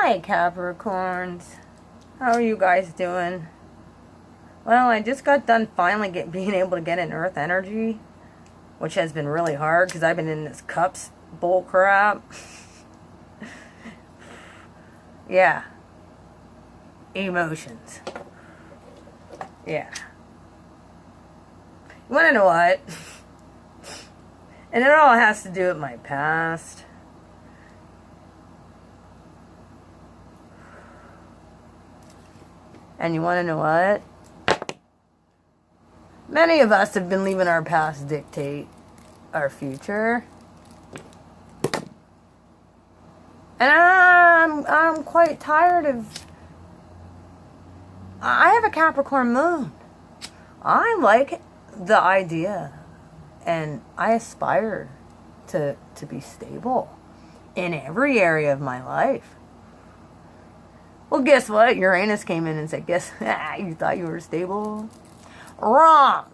Hi Capricorns, how are you guys doing? Well, I just got done finally being able to get in earth energy, which has been really hard because I've been in this cups bull crap. Yeah. Emotions. Yeah. You want to know what? And it all has to do with my past. And you want to know what? Many of us have been leaving our past dictate our future. And I'm quite tired of... I have a Capricorn moon. I like the idea. And I aspire to be stable in every area of my life. Well, guess what? Uranus came in and said, guess, you thought you were stable? Wrong.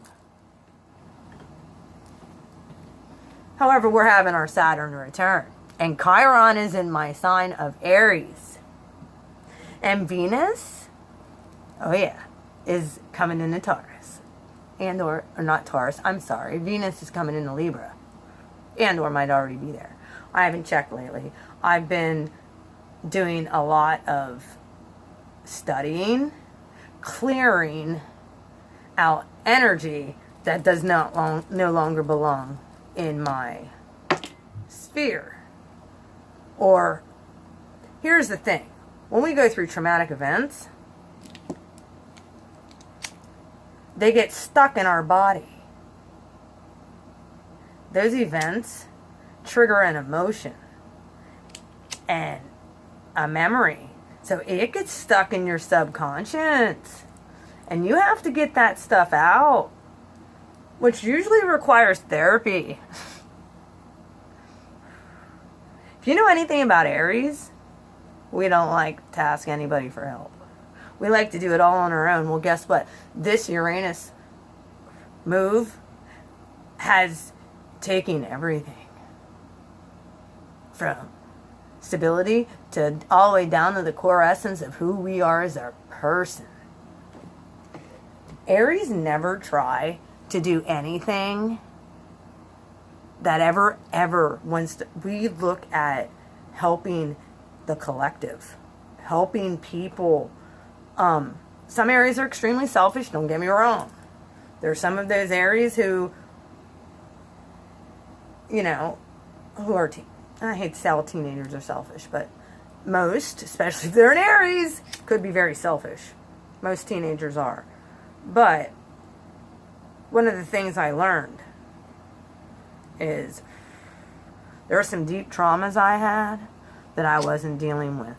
However, we're having our Saturn return. And Chiron is in my sign of Aries. And Venus, oh yeah, is coming into Taurus. And or not Taurus, I'm sorry. Venus is coming into Libra. And or might already be there. I haven't checked lately. I've been doing a lot of studying, clearing out energy that does not no longer belong in my sphere. Or, here's the thing. When we go through traumatic events, they get stuck in our body. Those events trigger an emotion and a memory. So it gets stuck in your subconscious. And you have to get that stuff out, which usually requires therapy. If you know anything about Aries, we don't like to ask anybody for help. We like to do it all on our own. Well, guess what? This Uranus move has taken everything from stability to all the way down to the core essence of who we are as a person. Aries never try to do anything that ever wants to. We look at helping the collective, helping people. Some Aries are extremely selfish, don't get me wrong. There's some of those Aries who, you know, who are, I hate to say all teenagers are selfish, but most, especially if they're an Aries, could be very selfish. Most teenagers are. But one of the things I learned is there were some deep traumas I had that I wasn't dealing with.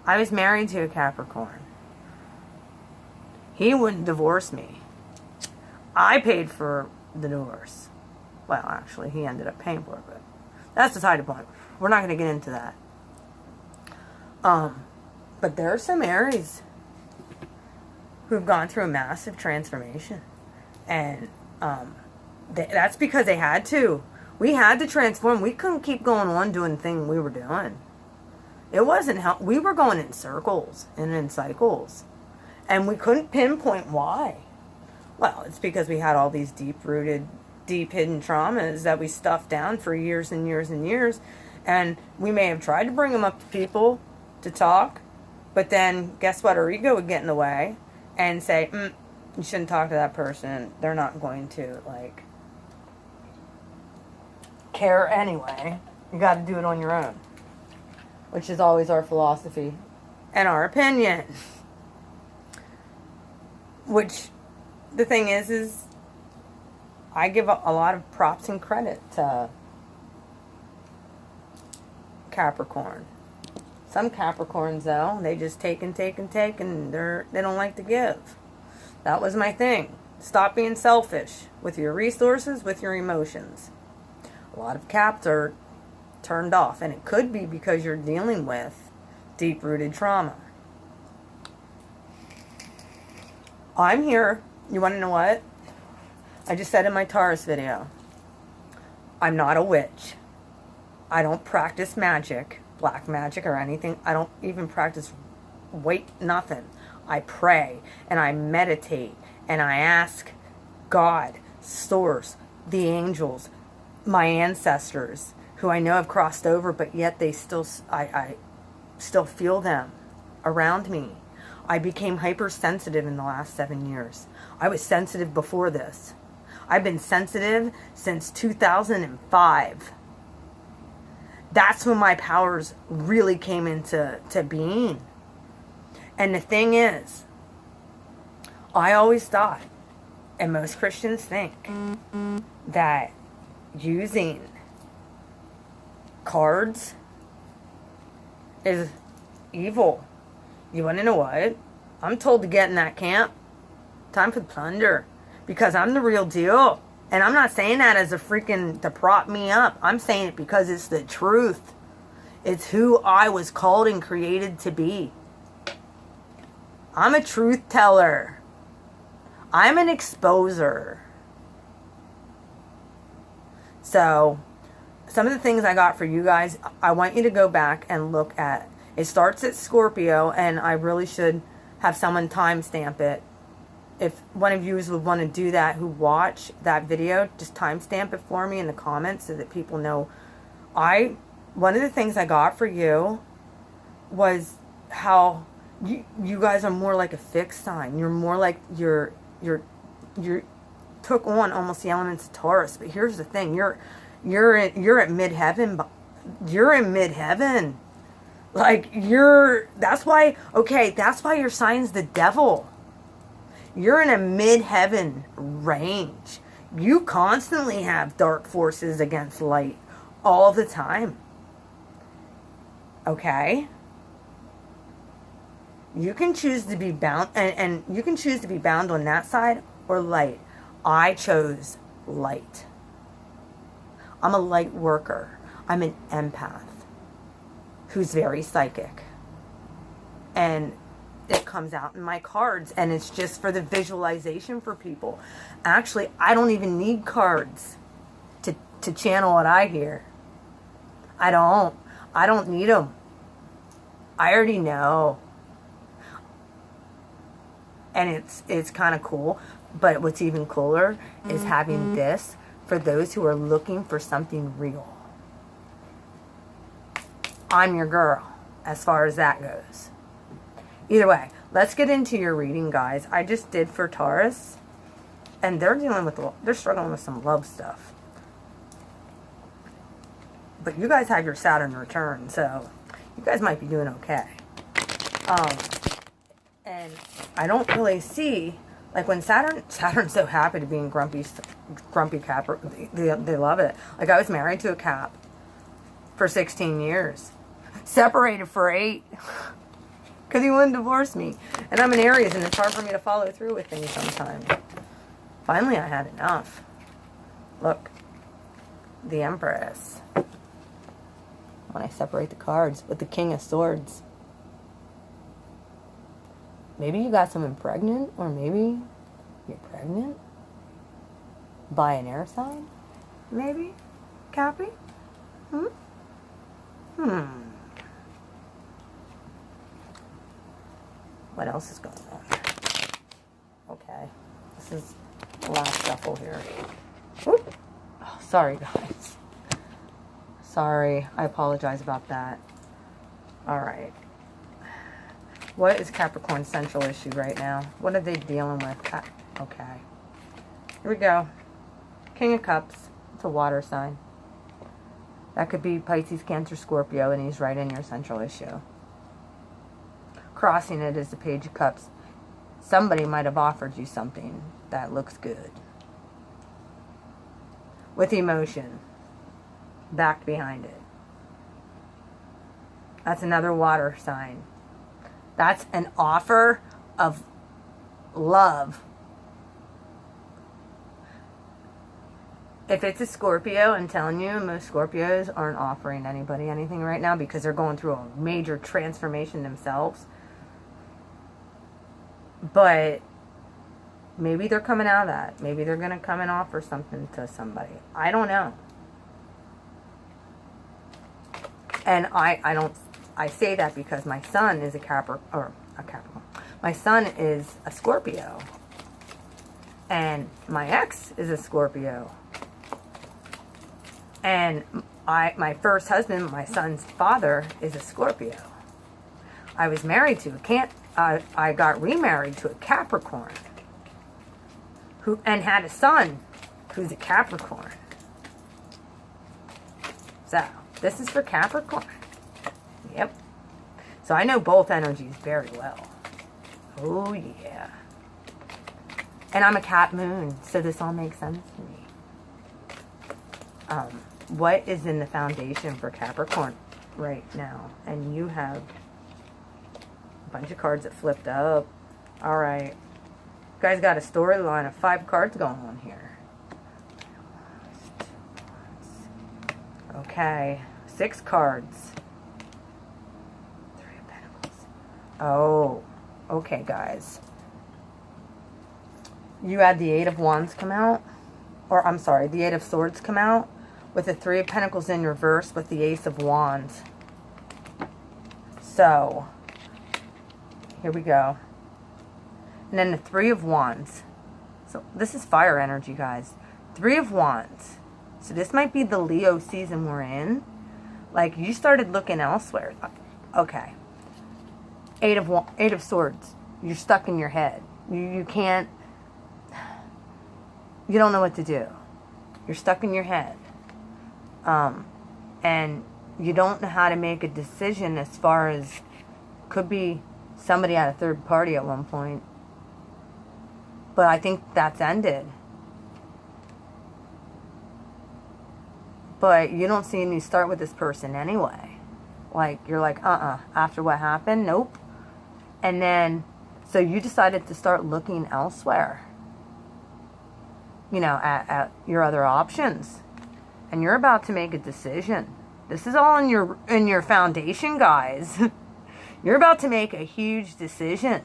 I was married to a Capricorn. He wouldn't divorce me. I paid for the divorce. Well, actually, he ended up paying for it, but that's the side point. We're not going to get into that. But there are some Aries who've gone through a massive transformation. And that's because they had to. We had to transform. We couldn't keep going on doing the thing we were doing. It wasn't how we were going in circles and in cycles. And we couldn't pinpoint why. Well, it's because we had all these deep-rooted, deep hidden traumas that we stuffed down for years and years and years. And we may have tried to bring them up to people to talk. But then, guess what? Our ego would get in the way and say, you shouldn't talk to that person. They're not going to, like, care anyway. You got to do it on your own. Which is always our philosophy and our opinion. Which, the thing is I give a lot of props and credit to Capricorn. Some Capricorns, though, they just take and take and take, and they don't like to give. That was my thing. Stop being selfish with your resources, with your emotions. A lot of Caps are turned off, and it could be because you're dealing with deep-rooted trauma. I'm here. You want to know what? I just said in my Taurus video, I'm not a witch. I don't practice magic. black magic or anything. I don't even practice nothing. I pray and I meditate and I ask God, source, the angels, my ancestors, who I know have crossed over, but yet they still, I still feel them around me. I became hypersensitive in the last 7 years. I was sensitive before this. I've been sensitive since 2005. That's when my powers really came into being. And the thing is, I always thought, and most Christians think, that using cards is evil. You want to know what? I'm told to get in that camp. Time for the plunder. Because I'm the real deal. And I'm not saying that as a freaking to prop me up. I'm saying it because it's the truth. It's who I was called and created to be. I'm a truth teller. I'm an exposer. So, some of the things I got for you guys, I want you to go back and look at. It starts at Scorpio, and I really should have someone timestamp it. If one of you would want to do that, who watch that video, just timestamp it for me in the comments so that people know. One of the things I got for you was how you guys are more like a fixed sign. You're more like you're took on almost the elements of Taurus. But here's the thing: you're at midheaven. You're in midheaven. Like that's why your sign's the devil. You're in a midheaven range. You constantly have dark forces against light all the time. Okay? You can choose to be bound, and you can choose to be bound on that side or light. I chose light. I'm a light worker. I'm an empath who's very psychic. And it comes out in my cards, and it's just for the visualization for people. Actually, I don't even need cards to channel what I hear. I don't need them. I already know. And it's kind of cool, but what's even cooler is having this for those who are looking for something real. I'm your girl as far as that goes. Either way, let's get into your reading, guys. I just did for Taurus, and they're struggling with some love stuff. But you guys have your Saturn return, so you guys might be doing okay. And I don't really see, like when Saturn's so happy to be in grumpy Cap. They love it. Like I was married to a Cap for 16 years, separated for 8. Because he wouldn't divorce me. And I'm an Aries, and it's hard for me to follow through with things sometimes. Finally, I had enough. Look. The Empress. When I separate the cards with the King of Swords. Maybe you got someone pregnant, or maybe you're pregnant by an air sign? Maybe? Cappy? What else is going on? Okay. This is the last shuffle here. Whoop. Oh, sorry, guys. Sorry. I apologize about that. Alright. What is Capricorn's central issue right now? What are they dealing with? Okay. Here we go. King of Cups. It's a water sign. That could be Pisces, Cancer, Scorpio, and he's right in your central issue. Crossing it is the Page of Cups. Somebody might have offered you something that looks good. With emotion backed behind it. That's another water sign. That's an offer of love. If it's a Scorpio, I'm telling you, most Scorpios aren't offering anybody anything right now because they're going through a major transformation themselves. But maybe they're coming out of that. Maybe they're going to come and offer something to somebody. I don't know. And I say that because my son is a Capricorn. My son is a Scorpio. And my ex is a Scorpio. And my first husband, my son's father, is a Scorpio. I was married to I got remarried to a Capricorn. And had a son who's a Capricorn. So, this is for Capricorn. Yep. So I know both energies very well. Oh, yeah. And I'm a Cap moon, so this all makes sense to me. What is in the foundation for Capricorn right now? And you have a bunch of cards that flipped up. All right. You guys got a storyline of 5 cards going on here. Okay. 6 cards. 3 of Pentacles. Oh. Okay, guys. You had the 8 of Wands come out. Or, I'm sorry, the 8 of Swords come out. With the 3 of Pentacles in reverse with the Ace of Wands. So, here we go. And then the 3 of Wands. So, this is fire energy, guys. 3 of Wands. So, this might be the Leo season we're in. Like, you started looking elsewhere. Okay. 8 of Swords. You're stuck in your head. You can't... You don't know what to do. You're stuck in your head. And you don't know how to make a decision as far as... Could be somebody at a third party at one point. But I think that's ended. But you don't see any start with this person anyway. Like, you're like, after what happened, nope. And then, so you decided to start looking elsewhere. You know, at your other options. And you're about to make a decision. This is all in your foundation, guys. You're about to make a huge decision.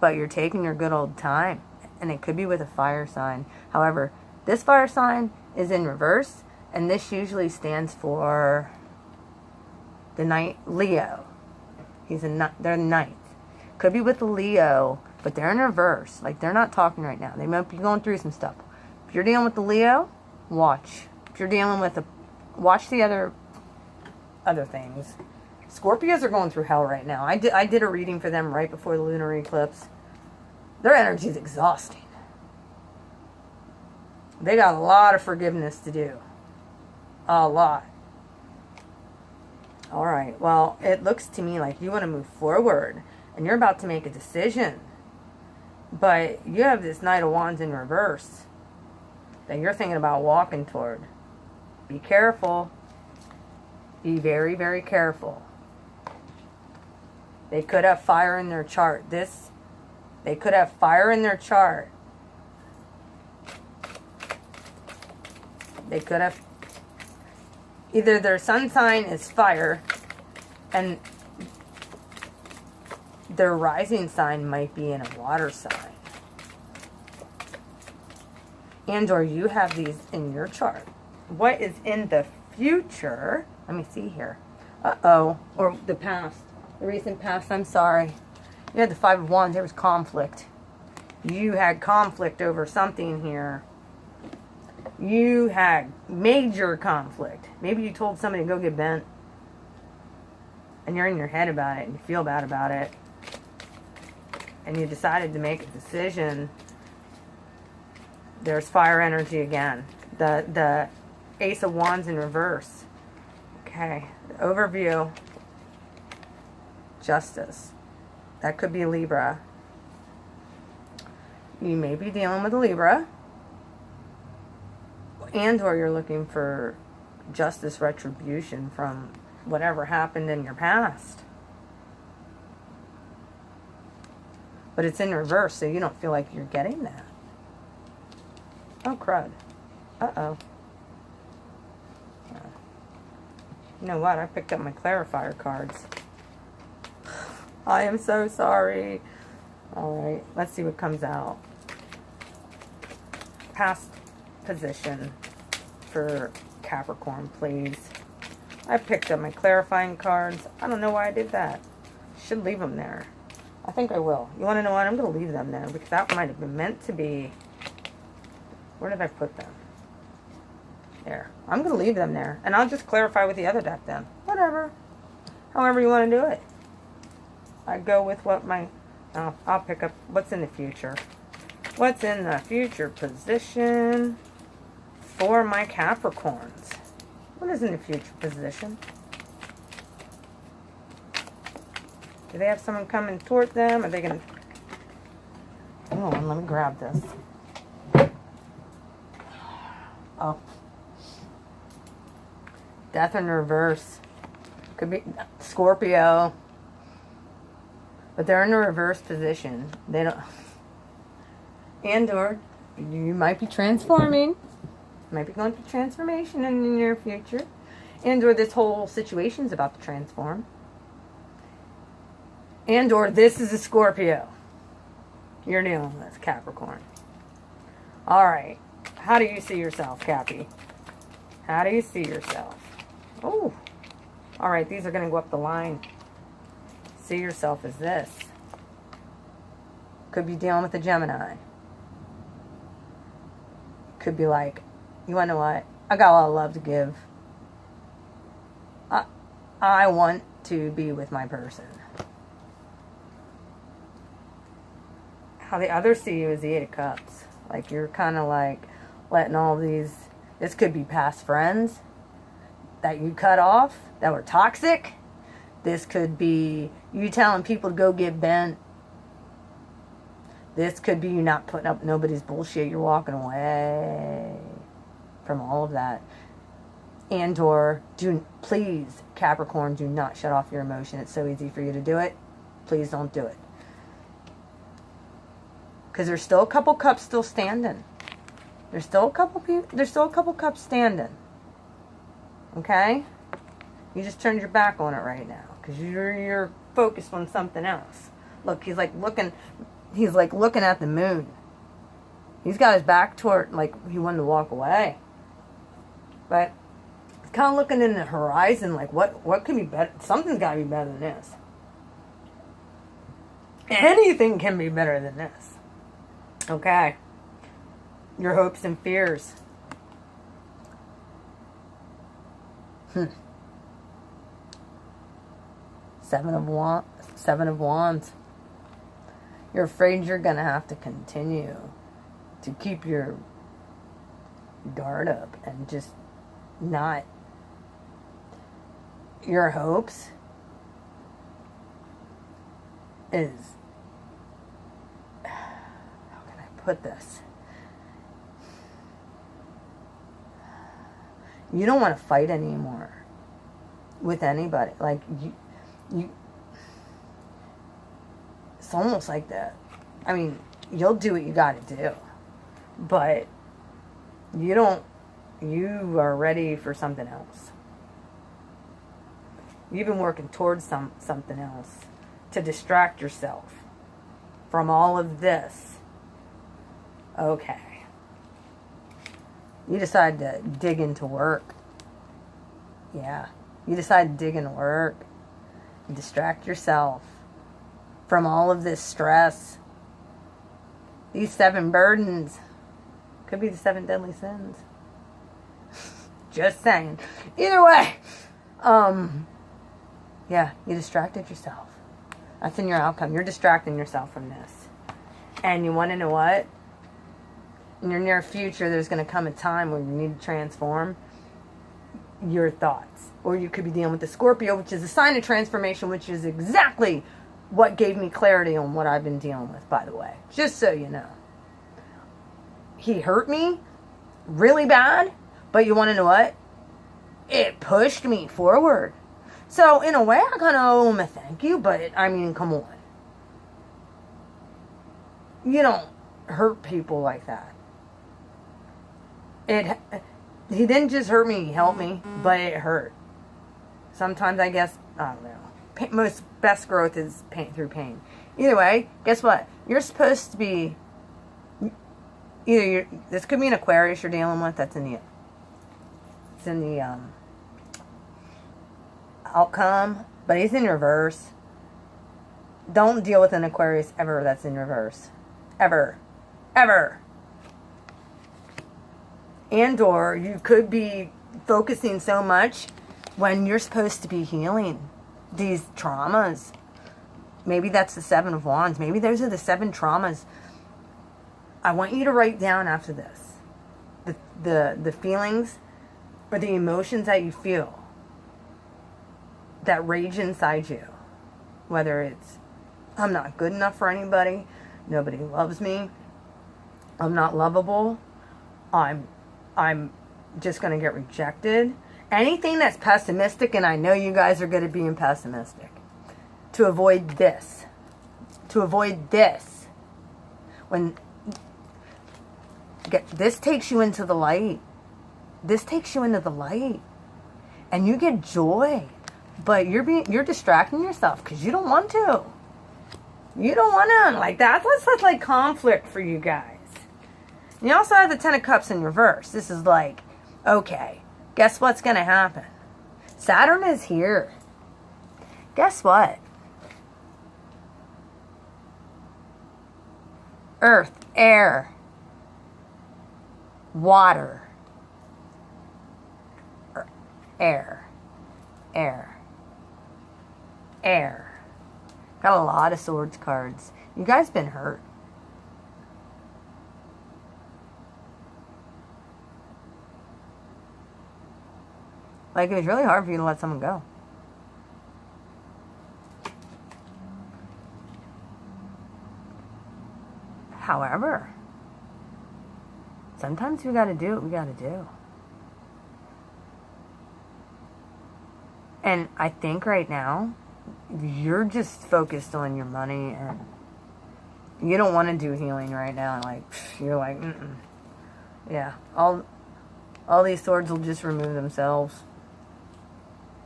But you're taking your good old time. And it could be with a fire sign. However, this fire sign is in reverse. And this usually stands for the Leo. They're ninth. Could be with the Leo, but they're in reverse. Like, they're not talking right now. They might be going through some stuff. If you're dealing with the Leo, watch. If you're dealing with watch the other things. Scorpios are going through hell right now. I did a reading for them right before the lunar eclipse. Their energy is exhausting. They got a lot of forgiveness to do. A lot. Alright, well, it looks to me like you want to move forward. And you're about to make a decision. But you have this Knight of Wands in reverse that you're thinking about walking toward. Be careful. Be very, very careful. They could have fire in their chart. They could have fire in their chart. They could have... Either their sun sign is fire, and their rising sign might be in a water sign. And or you have these in your chart. What is in the future? Let me see here. Uh-oh. Or the past. The recent past, I'm sorry. You had the 5 of Wands. There was conflict. You had conflict over something here. You had major conflict. Maybe you told somebody to go get bent. And you're in your head about it. And you feel bad about it. And you decided to make a decision. There's fire energy again. The Ace of Wands in reverse. Okay. The overview. Justice. That could be Libra. You may be dealing with a Libra. And or you're looking for justice retribution from whatever happened in your past. But it's in reverse, so you don't feel like you're getting that. Oh, crud. Uh-oh. You know what? I picked up my clarifier cards. I am so sorry. Alright, let's see what comes out. Past position for Capricorn, please. I picked up my clarifying cards. I don't know why I did that. Should leave them there. I think I will. You want to know what? I'm going to leave them there because that might have been meant to be. Where did I put them? There. I'm going to leave them there. And I'll just clarify with the other deck then. Whatever. However you want to do it. I go with what my... I'll pick up what's in the future. What's in the future position for my Capricorns? What is in the future position? Do they have someone coming toward them? Are they going to... Hold on, let me grab this. Oh. Death in reverse. Could be Scorpio. But they're in a reverse position. They don't... And or you might be transforming. Might be going through transformation in the near future. And or this whole situation's about to transform. And or this is a Scorpio. You're dealing with Capricorn. Alright. How do you see yourself, Cappy? How do you see yourself? Oh. Alright, these are going to go up the line. See yourself as this. Could be dealing with a Gemini. Could be like, you want to know what? I got a lot of love to give. I want to be with my person. How the others see you is the 8 of Cups. Like you're kind of like letting all these, this could be past friends that you cut off that were toxic. This could be you telling people to go get bent. This could be you not putting up nobody's bullshit. You're walking away from all of that. And or, please, Capricorn, do not shut off your emotion. It's so easy for you to do it. Please don't do it. Because there's still a couple cups still standing. There's still a couple people. There's still a couple cups standing. Okay? You just turned your back on it right now because you're focused on something else. Look, he's like looking at the moon. He's got his back toward, like he wanted to walk away. But he's kind of looking in the horizon, like what could be better? Something's got to be better than this. Anything can be better than this. Okay. Your hopes and fears. Seven of Wands. You're afraid you're going to have to continue to keep your guard up and just not... Your hopes is... How can I put this? You don't want to fight anymore with anybody. Like, you it's almost like that. I mean, you'll do what you got to do. But you are ready for something else. You've been working towards something else to distract yourself from all of this. Okay. You decide to dig into work. Yeah. You decide to dig into work. And distract yourself from all of this stress. These 7 burdens. Could be the 7 deadly sins. Just saying. Either way. Yeah, you distracted yourself. That's in your outcome. You're distracting yourself from this. And you want to know what? In your near future, there's going to come a time where you need to transform your thoughts. Or you could be dealing with the Scorpio, which is a sign of transformation, which is exactly what gave me clarity on what I've been dealing with, by the way. Just so you know. He hurt me really bad, but you want to know what? It pushed me forward. So, in a way, I kind of owe him a thank you, but, I mean, come on. You don't hurt people like that. He didn't just hurt me, he helped me, but it hurt. Sometimes, I guess, I don't know. Best growth is pain through pain. Either way, guess what? You're supposed to be... This could be an Aquarius you're dealing with. That's in the... It's in the... outcome, but he's in reverse. Don't deal with an Aquarius ever that's in reverse. Ever. Ever. And or you could be focusing so much when you're supposed to be healing these traumas. Maybe that's the 7 of Wands. Maybe those are the 7 traumas. I want you to write down after this the feelings or the emotions that you feel that rage inside you. Whether it's, I'm not good enough for anybody, nobody loves me, I'm not lovable, I'm just going to get rejected. Anything that's pessimistic, and I know you guys are good at being pessimistic. To avoid this. To avoid this. When this takes you into the light. This takes you into the light. And you get joy. But you're distracting yourself because you don't want to. You don't want to. Like that's like conflict for you guys. You also have the 10 of Cups in reverse. This is like, okay, guess what's going to happen? Saturn is here. Guess what? Earth, air, water, air, air. Got a lot of Swords cards. You guys been hurt. Like, it was really hard for you to let someone go. However, sometimes we gotta do what we gotta do. And I think right now, you're just focused on your money and you don't want to do healing right now. Like, you're like, yeah, all these swords will just remove themselves.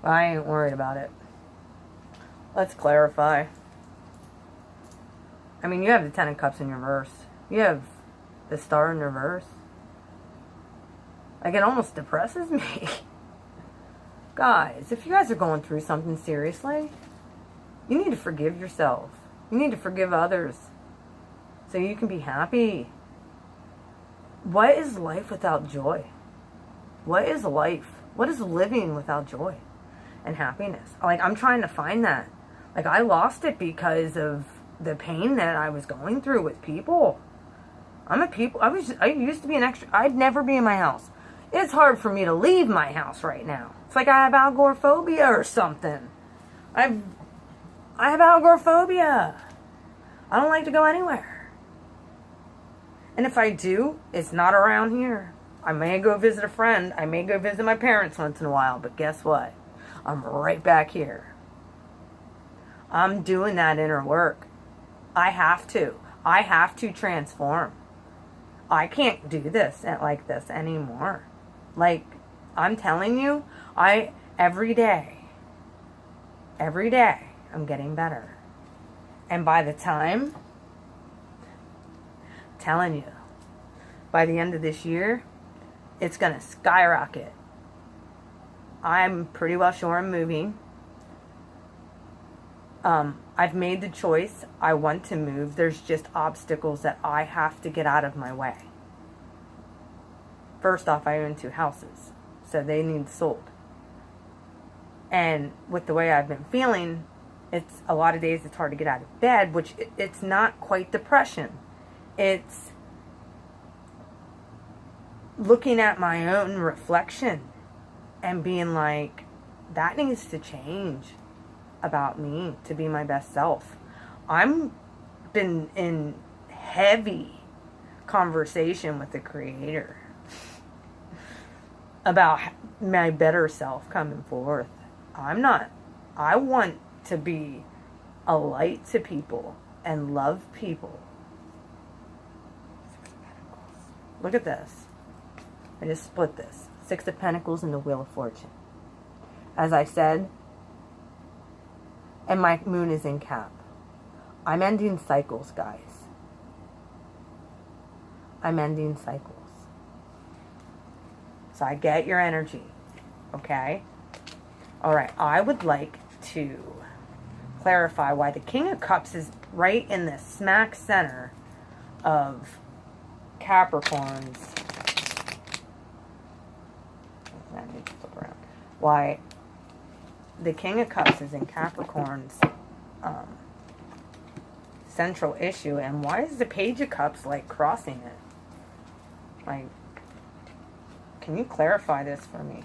I ain't worried about it. Let's clarify. I mean, you have the 10 of Cups in reverse. You have the Star in reverse. Like, it almost depresses me. Guys, if you guys are going through something seriously, you need to forgive yourself. You need to forgive others so you can be happy. What is life without joy? What is life? What is living without joy and happiness? Like, I'm trying to find that. Like, I lost it because of the pain that I was going through with people. I used to be an extra. I'd never be in my house. It's hard for me to leave my house right now. It's like I have agoraphobia or something. I have agoraphobia. I don't like to go anywhere. And if I do, it's not around here. I may go visit a friend. I may go visit my parents once in a while. But guess what? I'm right back here. I'm doing that inner work. I have to. I have to transform. I can't do this like this anymore. Like, I'm telling you, every day, I'm getting better. And by the time, telling you, by the end of this year, it's going to skyrocket. I'm pretty well sure I'm moving. I've made the choice. I want to move. There's just obstacles that I have to get out of my way. First off, I own 2 houses, so they need sold. And with the way I've been feeling, it's a lot of days it's hard to get out of bed, which it's not quite depression. It's looking at my own reflection and being like, that needs to change about me to be my best self. I'm been in heavy conversation with the Creator about my better self coming forth. I want to be a light to people and love people. Look at this. I just split this. 6 of Pentacles and the Wheel of Fortune. As I said, and my moon is in Cap. I'm ending cycles, guys. I'm ending cycles. So I get your energy. Okay? All right, I would like to clarify why the King of Cups is right in the smack center of Capricorn's. I need to flip around. Why the King of Cups is in Capricorn's central issue, and why is the Page of Cups like crossing it? Like, can you clarify this for me?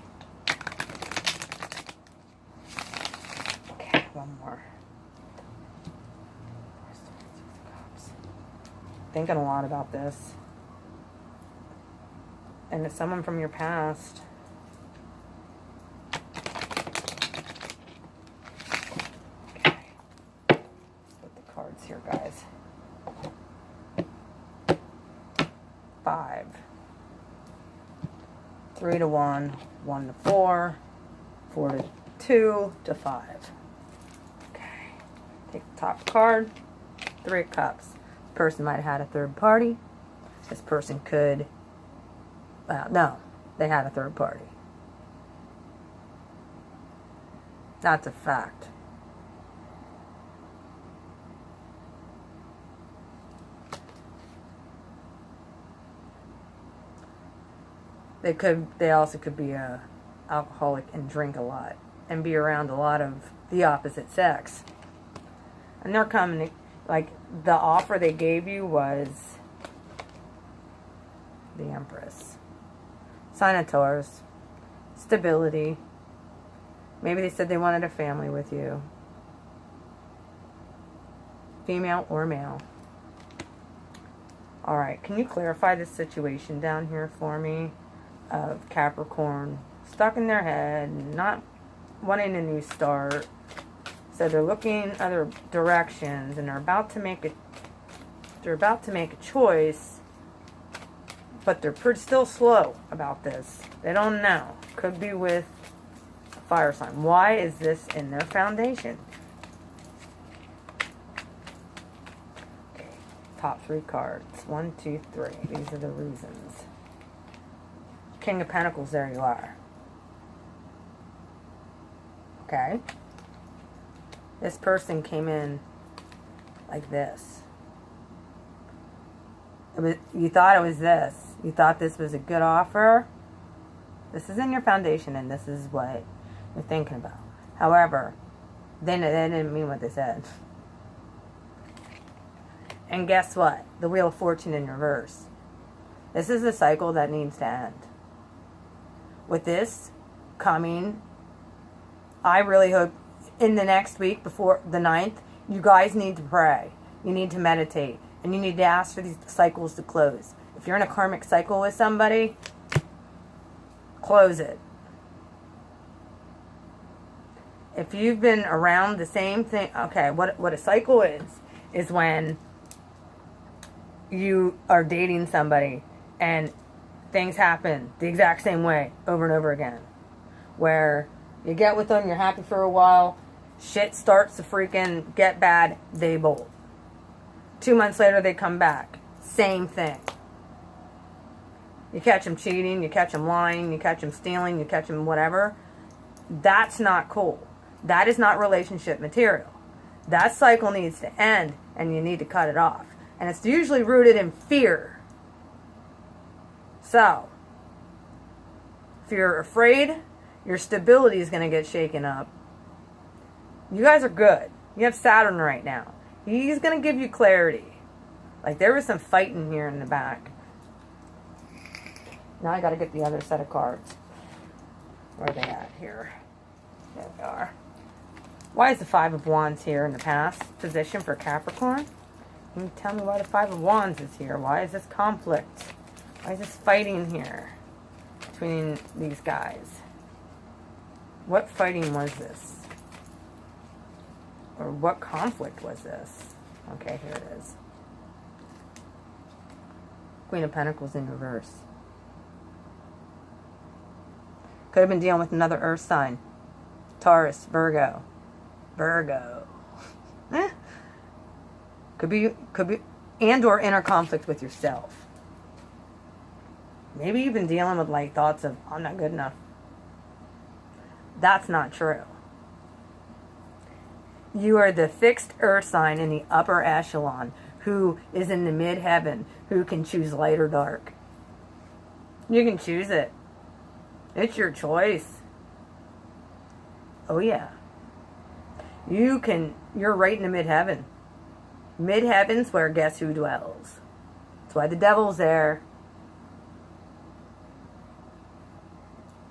Okay, one more. Thinking a lot about this. And it's someone from your past. Okay. Put the cards here, guys. 5. 3 to 1. 1 to 4. 4 to 2 to 5. Okay. Take the top card. 3 of Cups. This person might have had a third party. This person could... no, they had a third party. That's a fact. They also could be a alcoholic and drink a lot and be around a lot of the opposite sex. And they're coming, like, the offer they gave you was the Empress. Sign of Taurus. Stability. Maybe they said they wanted a family with you. Female or male. Alright, can you clarify this situation down here for me? Of Capricorn stuck in their head, not wanting a new start. So they're looking other directions, and they're about to make a choice, but they're still slow about this. They don't know. Could be with a fire sign. Why is this in their foundation? Okay, top 3 cards. 1, 2, 3. These are the reasons. King of Pentacles, there you are. Okay. This person came in like this. You thought it was this. You thought this was a good offer. This is in your foundation, and this is what you're thinking about. However, they didn't mean what they said. And guess what? The Wheel of Fortune in reverse. This is a cycle that needs to end. With this coming, I really hope in the next week before the 9th, you guys need to pray. You need to meditate. And you need to ask for these cycles to close. If you're in a karmic cycle with somebody, close it. If you've been around the same thing, okay, what a cycle is when you are dating somebody and things happen the exact same way over and over again. Where you get with them, you're happy for a while, shit starts to freaking get bad, they bolt. 2 months later, they come back. Same thing. You catch them cheating, you catch them lying, you catch them stealing, you catch them whatever. That's not cool. That is not relationship material. That cycle needs to end, and you need to cut it off. And it's usually rooted in fear. So, if you're afraid, your stability is going to get shaken up. You guys are good. You have Saturn right now. He's going to give you clarity. Like, there was some fighting here in the back. Now I got to get the other set of cards. Where are they at here? There they are. Why is the 5 of Wands here in the past position for Capricorn? Can you tell me why the 5 of Wands is here? Why is this conflict? Why is this fighting here between these guys? What fighting was this? Or what conflict was this? Okay, here it is. Queen of Pentacles in reverse. Could have been dealing with another earth sign. Taurus, Virgo. Virgo. Could be, and or inner conflict with yourself. Maybe you've been dealing with like thoughts of, I'm not good enough. That's not true. You are the fixed earth sign in the upper echelon who is in the mid-heaven, who can choose light or dark. You can choose it. It's your choice. Oh yeah. You're right in the mid-heaven. Mid-heaven's where guess who dwells. That's why the devil's there.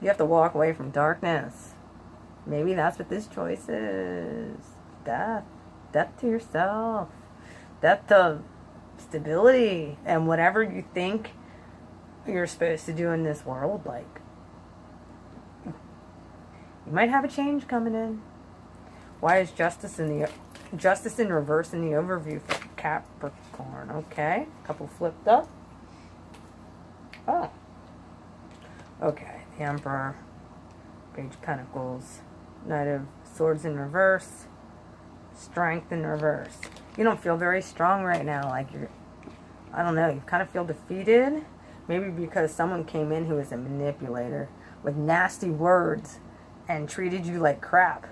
You have to walk away from darkness. Maybe that's what this choice is. Death. Death to yourself. Death to stability and whatever you think you're supposed to do in this world. Like, you might have a change coming in. Why is justice in reverse in the overview for Capricorn? Okay, couple flipped up. Oh, okay. The Emperor, Page of Pentacles, Knight of Swords in reverse, Strength in reverse. You don't feel very strong right now. Like I don't know. You kind of feel defeated. Maybe because someone came in who was a manipulator with nasty words and treated you like crap.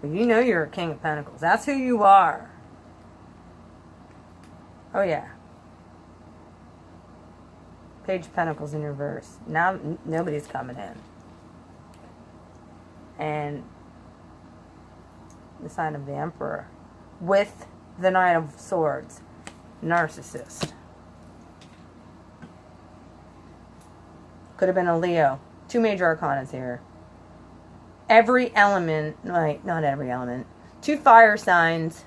But you know you're a King of Pentacles. That's who you are. Oh, yeah. Page of Pentacles in reverse. Now nobody's coming in. And the sign of the Emperor with the Knight of Swords. Narcissist. Could have been a Leo. 2 major arcanas here. Every element, like, not every element. 2 fire signs.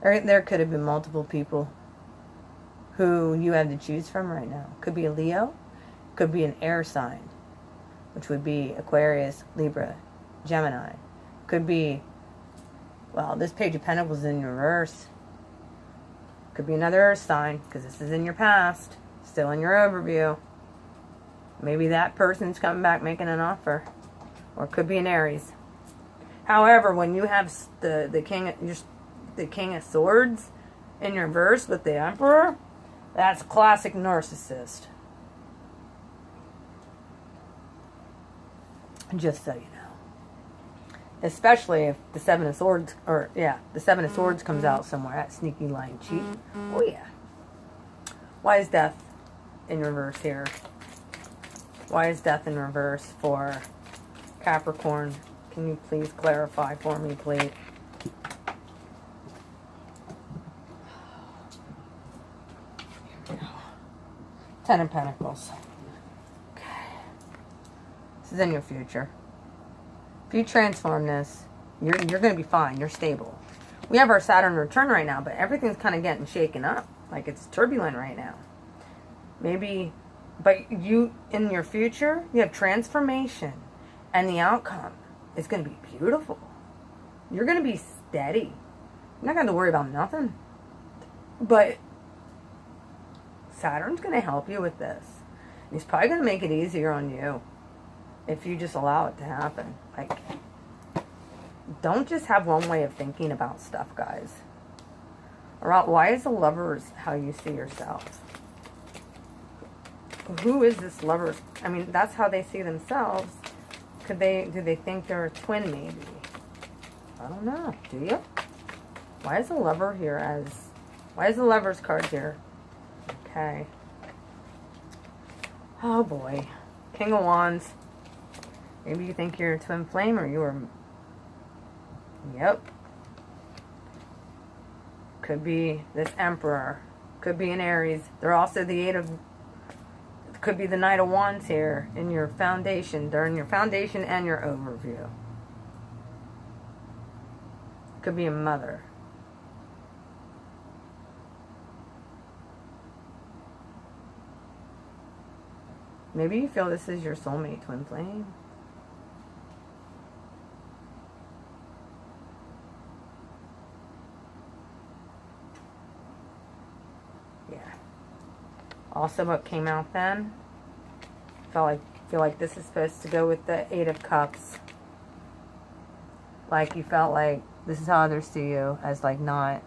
There could have been multiple people who you have to choose from right now. Could be a Leo. Could be an air sign, which would be Aquarius, Libra, Gemini. Could be, well, this Page of Pentacles is in reverse. Could be another earth sign, because this is in your past. Still in your overview. Maybe that person's coming back making an offer. Or it could be an Aries. However, when you have the King of Swords in reverse with the Emperor, that's classic narcissist. Just so you know. Especially if the Seven of Swords, the Seven of Swords comes out somewhere. That sneaky, lying cheat. Oh, yeah. Why is death in reverse here? Why is death in reverse for Capricorn? Can you please clarify for me, please? Here we go. 10 of Pentacles. Okay. This is in your future. If you transform this, you're going to be fine. You're stable. We have our Saturn return right now, but everything's kind of getting shaken up. Like, it's turbulent right now. Maybe, but you, in your future, you have transformation. And the outcome is going to be beautiful. You're going to be steady. You're not going to worry about nothing. But Saturn's going to help you with this. He's probably going to make it easier on you. If you just allow it to happen. Like, don't just have one way of thinking about stuff, guys. Or why is the Lovers how you see yourself? Who is this Lover? I mean, that's how they see themselves. Do they think they're a twin, maybe? I don't know. Do you? Why is the Lover here why is the Lover's card here? Okay. Oh, boy. King of Wands. Maybe you think you're a twin flame, or you are... Yep. Could be this Emperor. Could be an Aries. They're also the 8 of... Could be the Knight of Wands here in your foundation. They're in your foundation and your overview. Could be a mother. Maybe you feel this is your soulmate, twin flame. Also, what came out then, feel like this is supposed to go with the 8 of Cups. Like, you felt like this is how others see you, as like not,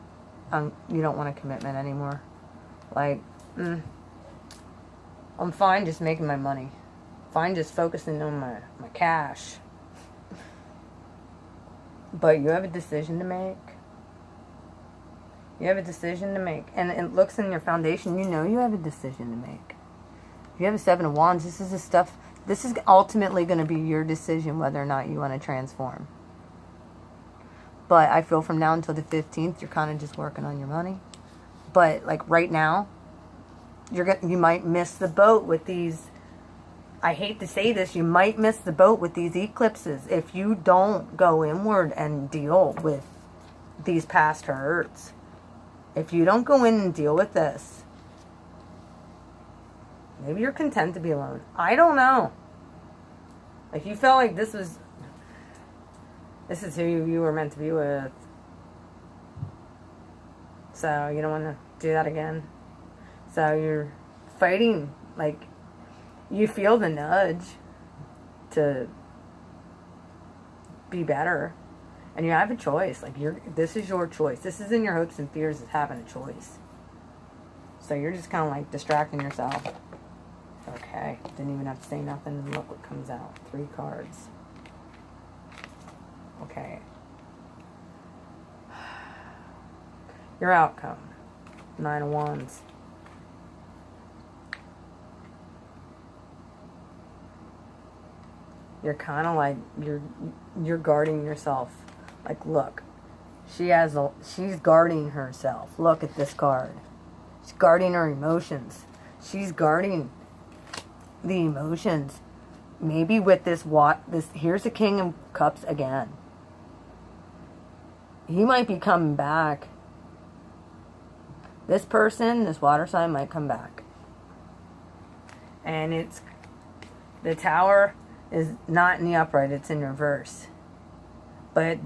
you don't want a commitment anymore. Like, I'm fine just making my money. Fine just focusing on my cash. But you have a decision to make. You have a decision to make. And it looks in your foundation, you know you have a decision to make. You have a 7 of Wands. This is ultimately going to be your decision whether or not you want to transform. But I feel from now until the 15th, you're kind of just working on your money. But like right now, you might miss the boat with these. I hate to say this, you might miss the boat with these eclipses if you don't go inward and deal with these past hurts. If you don't go in and deal with this, maybe you're content to be alone. I don't know. Like you felt like this is who you were meant to be with. So you don't want to do that again. So you're fighting, like you feel the nudge to be better. And you have a choice. Like this is your choice. This is in your hopes and fears of having a choice. So you're just kind of like distracting yourself. Okay. Didn't even have to say nothing. And look what comes out. 3 cards. Okay. Your outcome. 9 of Wands. You're kind of like, you're guarding yourself. Like, look, she's guarding herself. Look at this card. She's guarding her emotions. She's guarding the emotions. Maybe with this, here's the King of Cups again. He might be coming back. This person, this water sign might come back. And the Tower is not in the upright, it's in reverse. But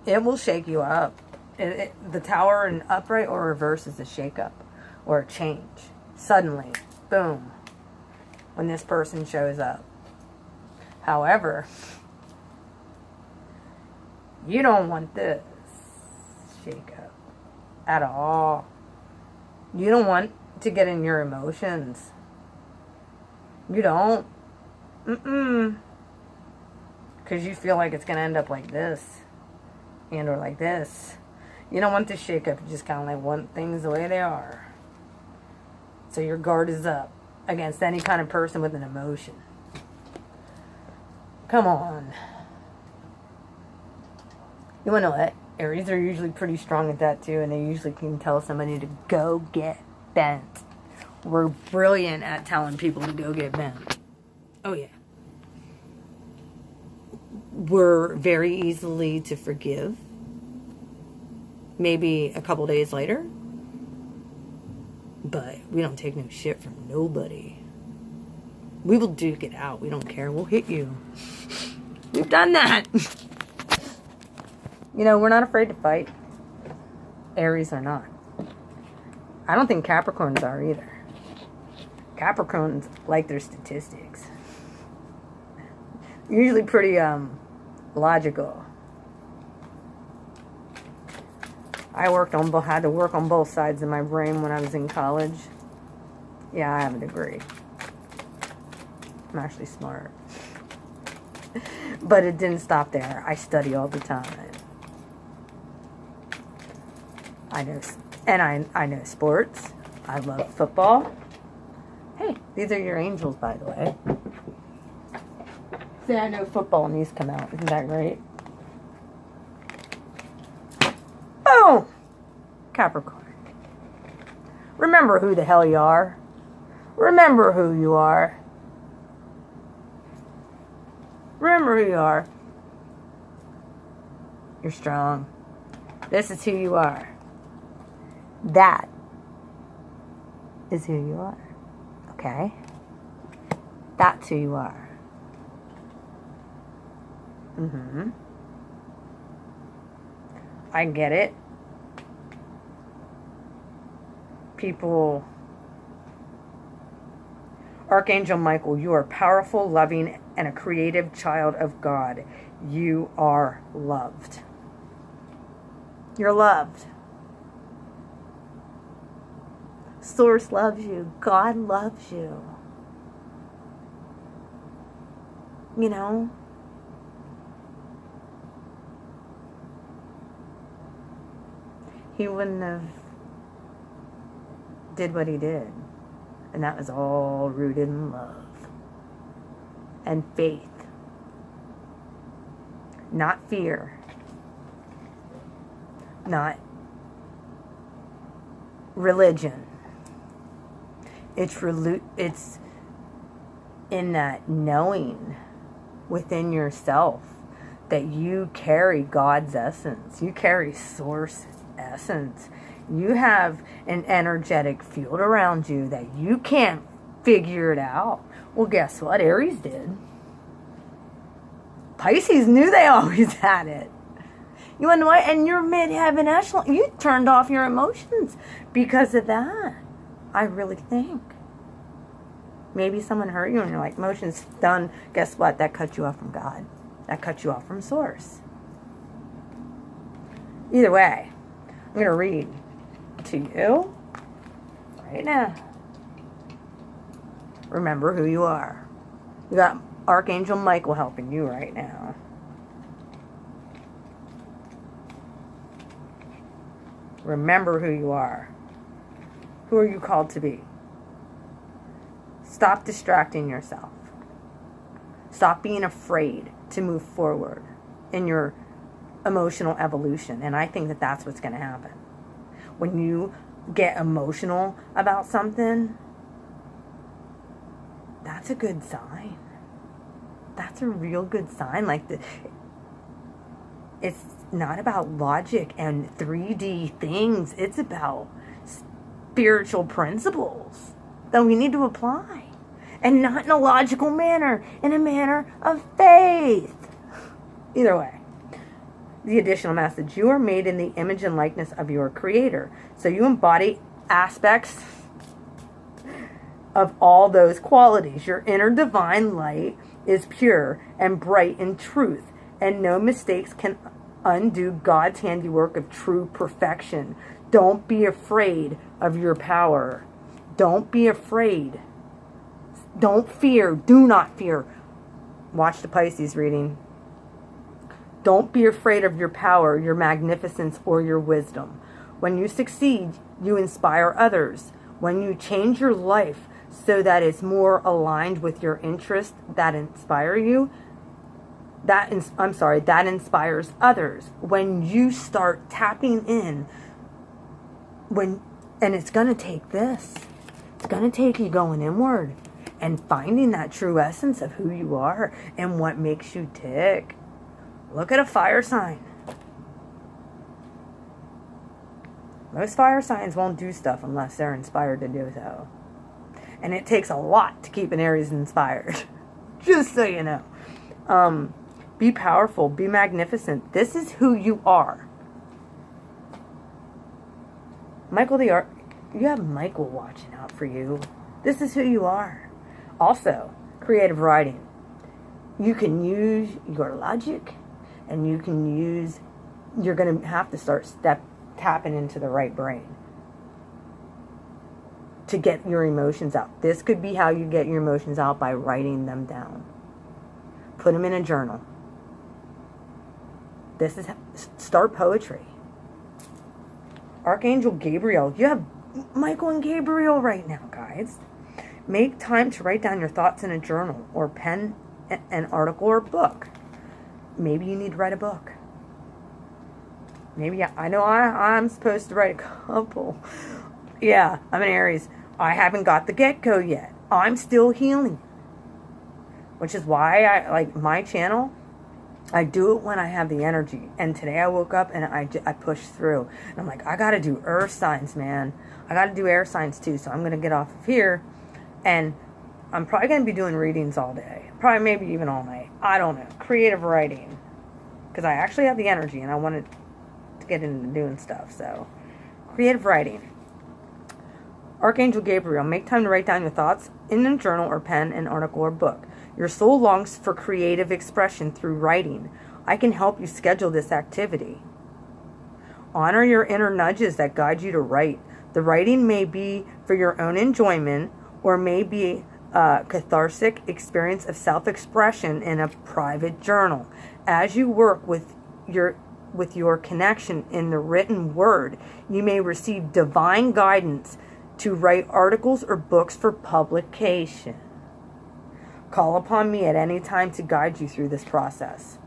it will shake you up. The Tower in upright or reverse is a shake-up or a change. Suddenly, boom, when this person shows up. However, you don't want this shake-up at all. You don't want to get in your emotions. You don't. Because you feel like it's going to end up like this. And or like this. You don't want to shake up. You just kind of like want things the way they are. So your guard is up against any kind of person with an emotion. Come on. You want to know what? Aries are usually pretty strong at that too. And they usually can tell somebody to go get bent. We're brilliant at telling people to go get bent. Oh yeah. We're very easily to forgive. Maybe a couple days later. But we don't take no shit from nobody. We will duke it out. We don't care. We'll hit you. We've done that. You know, we're not afraid to fight. Aries are not. I don't think Capricorns are either. Capricorns like their statistics. Usually pretty logical. I had to work on both sides of my brain when I was in college. Yeah, I have a degree. I'm actually smart. But it didn't stop there. I study all the time. I know sports. I love football. Hey, these are your angels, by the way. See, I know football and these come out. Isn't that great? Boom! Capricorn. Remember who the hell you are. Remember who you are. Remember who you are. You're strong. This is who you are. That is who you are. Okay? That's who you are. I get it. People. Archangel Michael, you are powerful, loving, and a creative child of God. You are loved. You're loved. Source loves you. God loves you. You know? He wouldn't have did what he did. And that was all rooted in love and faith. Not fear. Not religion. It's in that knowing within yourself that you carry God's essence. You carry source essence. You have an energetic field around you that you can't figure it out. Well, guess what? Aries did. Pisces knew they always had it. You want to know what? And you're mid-heaven echelon. You turned off your emotions because of that. I really think. Maybe someone hurt you and you're like, emotions done. Guess what? That cut you off from God. That cut you off from source. Either way, I'm going to read to you right now. Remember who you are. You got Archangel Michael helping you right now. Remember who you are. Who are you called to be? Stop distracting yourself. Stop being afraid to move forward in your emotional evolution. And I think that that's what's going to happen. When you get emotional about something, that's a good sign. That's a real good sign. Like, it's not about logic and 3D things. It's about spiritual principles that we need to apply. And not in a logical manner, in a manner of faith. Either way, the additional message: you are made in the image and likeness of your Creator. So you embody aspects of all those qualities. Your inner divine light is pure and bright in truth, and no mistakes can undo God's handiwork of true perfection. Don't be afraid of your power. Don't be afraid. Don't fear. Do not fear. Watch the Pisces reading. Don't be afraid of your power, your magnificence, or your wisdom. When you succeed, you inspire others. When you change your life so that it's more aligned with your interests that inspire you, that inspires others. When you start tapping in, and it's going to take this. It's going to take you going inward and finding that true essence of who you are and what makes you tick. Look at a fire sign. Most fire signs won't do stuff unless they're inspired to do so. And it takes a lot to keep an Aries inspired. Just so you know. Be powerful. Be magnificent. This is who you are. Michael you have Michael watching out for you. This is who you are. Also, creative writing. You can use your logic, and you're going to have to start tapping into the right brain to get your emotions out. This could be how you get your emotions out, by writing them down. Put them in a journal. Start poetry. Archangel Gabriel. You have Michael and Gabriel right now, guys. Make time to write down your thoughts in a journal, or pen an article or book. Maybe you need to write a book. Maybe I know I'm supposed to write a couple. Yeah, I'm an Aries. I haven't got the get-go yet. I'm still healing. Which is why I like my channel. I do it when I have the energy. And today I woke up and I pushed through. And I'm like, I got to do earth signs, man. I got to do air signs too. So I'm going to get off of here. And I'm probably going to be doing readings all day. Probably maybe even all night. I don't know. Creative writing. Because I actually have the energy and I wanted to get into doing stuff. So, creative writing. Archangel Gabriel. Make time to write down your thoughts in a journal or pen, an article or book. Your soul longs for creative expression through writing. I can help you schedule this activity. Honor your inner nudges that guide you to write. The writing may be for your own enjoyment or may be a cathartic experience of self-expression in a private journal. As you work with your connection in the written word, you may receive divine guidance to write articles or books for publication. Call upon me at any time to guide you through this process.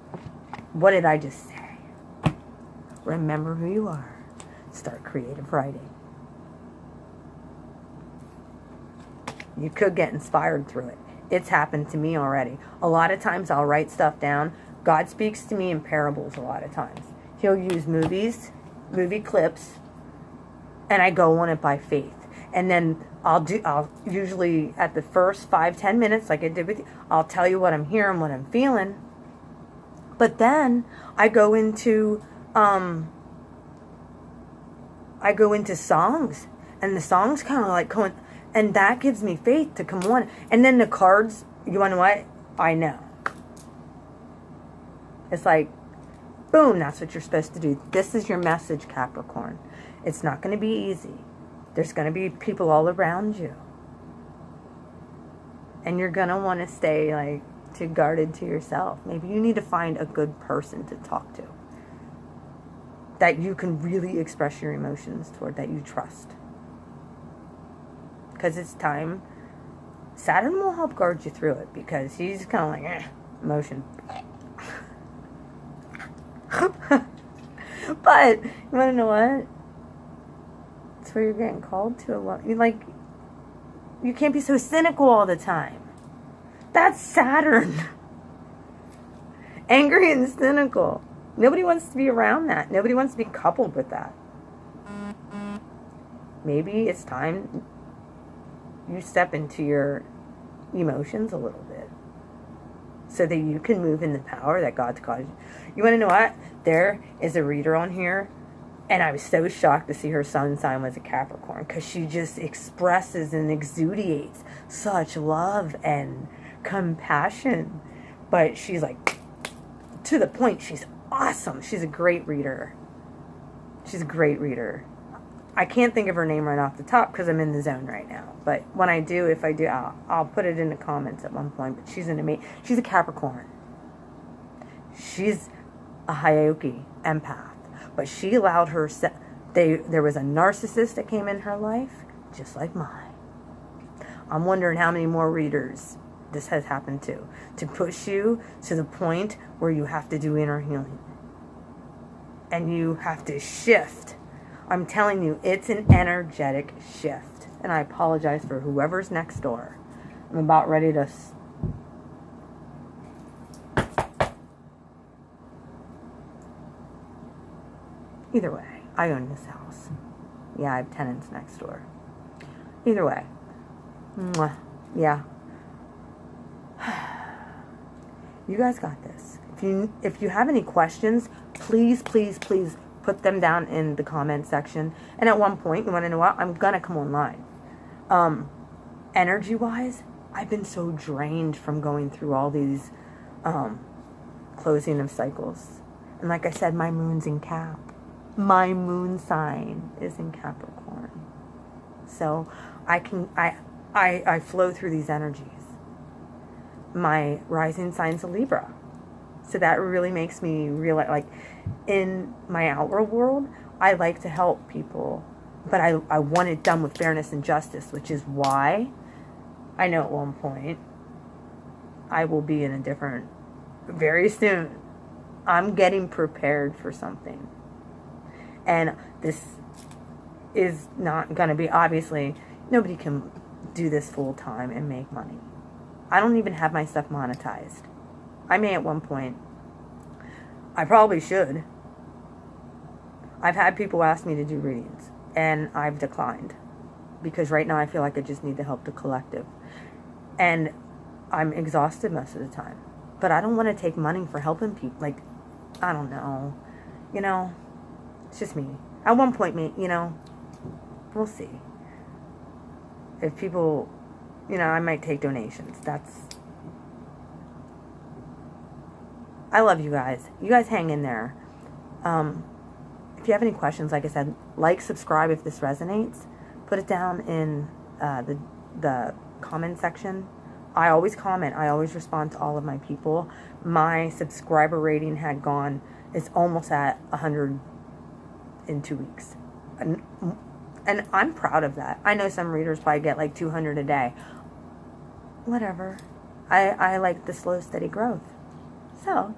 What did I just say? Remember who you are. Start creative writing. You could get inspired through it. It's happened to me already. A lot of times I'll write stuff down. God speaks to me in parables a lot of times. He'll use movie clips, and I go on it by faith. And then I'll usually at the first 5-10 minutes, like I did with you, I'll tell you what I'm hearing, what I'm feeling. But then I go into songs, and the songs kind of like going, and that gives me faith to come on. And then the cards, you want to know what? I know. It's like, boom, that's what you're supposed to do. This is your message, Capricorn. It's not going to be easy. There's going to be people all around you. And you're going to want to stay like guarded to yourself. Maybe you need to find a good person to talk to that you can really express your emotions toward, that you trust. Because it's time. Saturn will help guard you through it, because he's kind of like, emotion. But you want to know what? It's where you're getting called to a lot. You can't be so cynical all the time. That's Saturn. Angry and cynical. Nobody wants to be around that. Nobody wants to be coupled with that. Maybe it's time you step into your emotions a little bit, so that you can move in the power that God's caused you. You want to know what? There is a reader on here, and I was so shocked to see her sun sign was a Capricorn, because she just expresses and exudates such love and compassion. But she's like, to the point, she's awesome. She's a great reader. She's a great reader. I can't think of her name right off the top because I'm in the zone right now. But when I do, if I do, I'll put it in the comments at one point. But she's she's a Capricorn. She's a Hyoki empath. But she allowed there was a narcissist that came in her life, just like mine. I'm wondering how many more readers this has happened to push you to the point where you have to do inner healing. And you have to shift. I'm telling you, it's an energetic shift. And I apologize for whoever's next door. I'm about ready to... Either way, I own this house. Yeah, I have tenants next door. Either way. Mwah. Yeah. You guys got this. If you have any questions, please, please, please put them down in the comment section. And at one point, you want to know what? I'm going to come online. Energy-wise, I've been so drained from going through all these closing of cycles. And like I said, my moon's in Cap. My moon sign is in Capricorn. So I flow through these energies. My rising sign's a Libra. So that really makes me realize, like, in my outward world, I like to help people, but I want it done with fairness and justice, which is why I know at one point I will be in a different, very soon, I'm getting prepared for something. And this is not going to be, obviously, nobody can do this full time and make money. I don't even have my stuff monetized. I may at one point. I probably should. I've had people ask me to do readings, and I've declined. Because right now I feel like I just need to help the collective. And I'm exhausted most of the time. But I don't want to take money for helping people. Like, I don't know. You know, it's just me. At one point, we'll see. If people, I might take donations. I love you guys. You guys hang in there. If you have any questions, like I said, like, subscribe if this resonates. put it down in the comment section. I always comment. I always respond to all of my people. My subscriber rating had gone, it's almost at 100 in 2 weeks. And I'm proud of that. I know some readers probably get like 200 a day. Whatever. I like the slow, steady growth. So,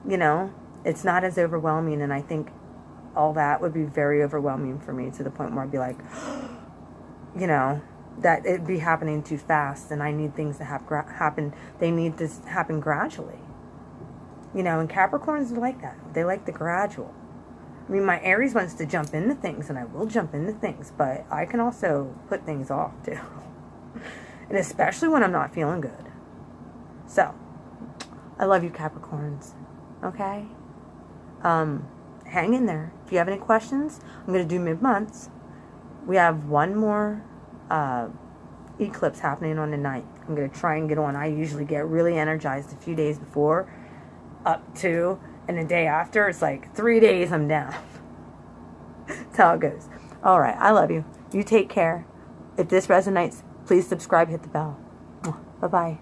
you know, it's not as overwhelming, and I think all that would be very overwhelming for me, to the point where I'd be like, you know, that it'd be happening too fast, and I need things to happen. They need to happen gradually. You know, and Capricorns are like that. They like the gradual. I mean, my Aries wants to jump into things, and I will jump into things, but I can also put things off too. And especially when I'm not feeling good. So, I love you, Capricorns. Okay? Hang in there. If you have any questions, I'm going to do mid-months. We have one more eclipse happening on the 9th. I'm going to try and get on. I usually get really energized a few days before, up to, and the day after, it's like 3 days I'm down. That's how it goes. All right. I love you. You take care. If this resonates, please subscribe, hit the bell. Bye-bye.